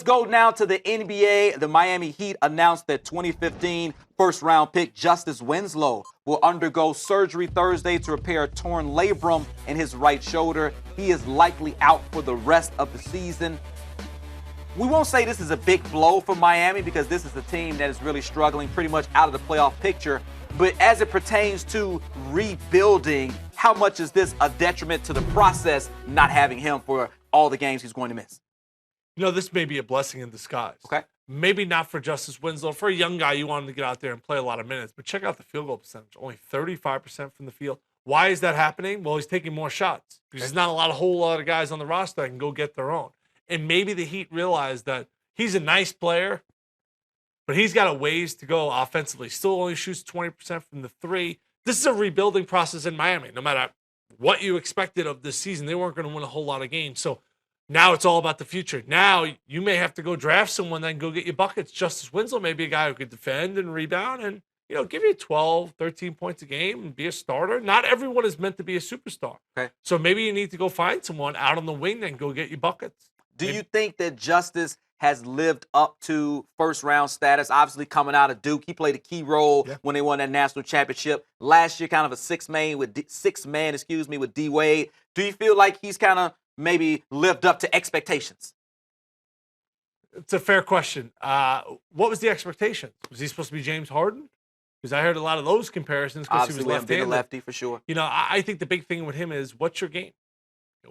Let's go now to the NBA. The Miami Heat announced that 2015 first-round pick Justise Winslow will undergo surgery Thursday to repair a torn labrum in his right shoulder. He is likely out for the rest of the season. We won't say this is a big blow for Miami because this is a team that is really struggling, pretty much out of the playoff picture. But as it pertains to rebuilding, how much is this a detriment to the process, not having him for all the games he's going to miss? You know, this may be a blessing in disguise. Okay. Maybe not for Justise Winslow. For a young guy, you want him to get out there and play a lot of minutes. But check out the field goal percentage. Only 35% from the field. Why is that happening? Well, he's taking more shots. Because there's not a whole lot of guys on the roster that can go get their own. And maybe the Heat realize that he's a nice player, but he's got a ways to go offensively. Still only shoots 20% from the three. This is a rebuilding process in Miami. No matter what you expected of this season, they weren't going to win a whole lot of games. So now it's all about the future. Now you may have to go draft someone that can go get you buckets. Justise Winslow may be a guy who could defend and rebound and, you know, give you 12, 13 points a game and be a starter. Not everyone is meant to be a superstar. Okay. So maybe you need to go find someone out on the wing that can go get you buckets. Do you think that Justise has lived up to first-round status? Obviously, coming out of Duke, he played a key role when they won that national championship. Last year, kind of a six-man with D Wade. Do you feel like he's kind of maybe lived up to expectations? It's a fair question. What was the expectation? Was he supposed to be James Harden? Because I heard a lot of those comparisons because he was left-handed. Lefty for sure. You know, I think the big thing with him is, what's your game?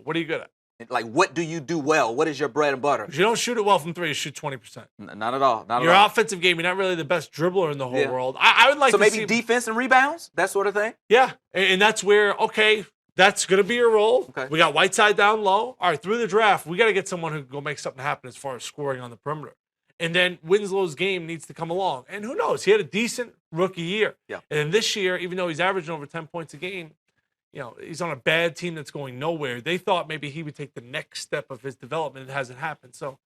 What are you good at? Like, what do you do well? What is your bread and butter? If you don't shoot it well from three, you shoot 20%. Not at all. Your offensive game, you're not really the best dribbler in the whole world. I would like to see... So maybe defense and rebounds? That sort of thing? Yeah. And that's where, okay, that's going to be your role. Okay. We got Whiteside down low. All right, through the draft, we got to get someone who can go make something happen as far as scoring on the perimeter. And then Winslow's game needs to come along. And who knows? He had a decent rookie year. Yeah. And this year, even though he's averaging over 10 points a game, you know, he's on a bad team that's going nowhere. They thought maybe he would take the next step of his development. It hasn't happened. So,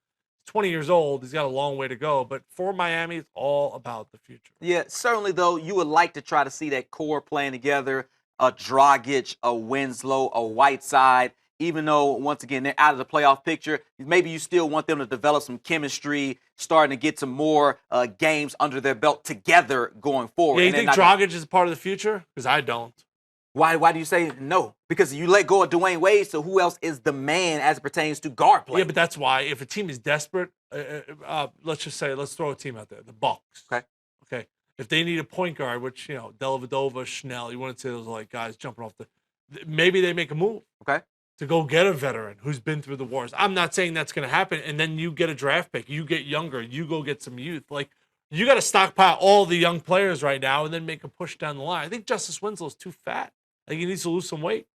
20 years old. He's got a long way to go. But for Miami, it's all about the future. Yeah, certainly, though, you would like to try to see that core playing together, a Dragic, a Winslow, a Whiteside. Even though, once again, they're out of the playoff picture, maybe you still want them to develop some chemistry, starting to get some more games under their belt together going forward. Yeah, you think Dragic is a part of the future? Because I don't. Why do you say no? Because you let go of Dwayne Wade, so who else is the man as it pertains to guard play? Yeah, but that's why if a team is desperate, let's throw a team out there, the Bucks. Okay. If they need a point guard, which, you know, Dellavedova, Schnell, you wouldn't say those are like guys jumping off maybe they make a move. Okay. To go get a veteran who's been through the wars. I'm not saying that's going to happen. And then you get a draft pick. You get younger. You go get some youth. Like, you got to stockpile all the young players right now and then make a push down the line. I think Justise Winslow is too fat. I think he needs to lose some weight.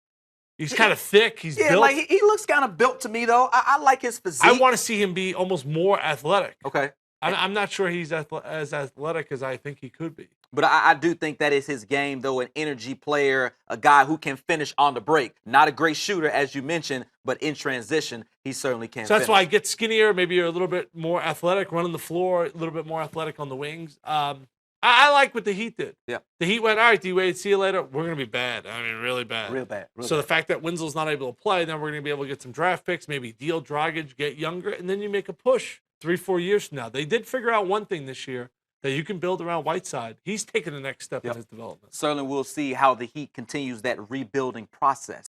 He's kind of thick. He's built. Like he looks kind of built to me, though. I like his physique. I want to see him be almost more athletic. Okay. I'm not sure he's as athletic as I think he could be. But I do think that is his game, though, an energy player, a guy who can finish on the break. Not a great shooter, as you mentioned, but in transition, he certainly can. So that's why I get skinnier, maybe you're a little bit more athletic, running the floor, a little bit more athletic on the wings. I like what the Heat did. Yeah. The Heat went, all right, D-Wade, see you later. We're going to be bad. I mean, really bad. Real bad. So the fact that Winslow's not able to play, then we're going to be able to get some draft picks, maybe deal Dragic, get younger, and then you make a push 3-4 years from now. They did figure out one thing this year, that you can build around Whiteside. He's taking the next step in his development. Certainly we'll see how the Heat continues that rebuilding process.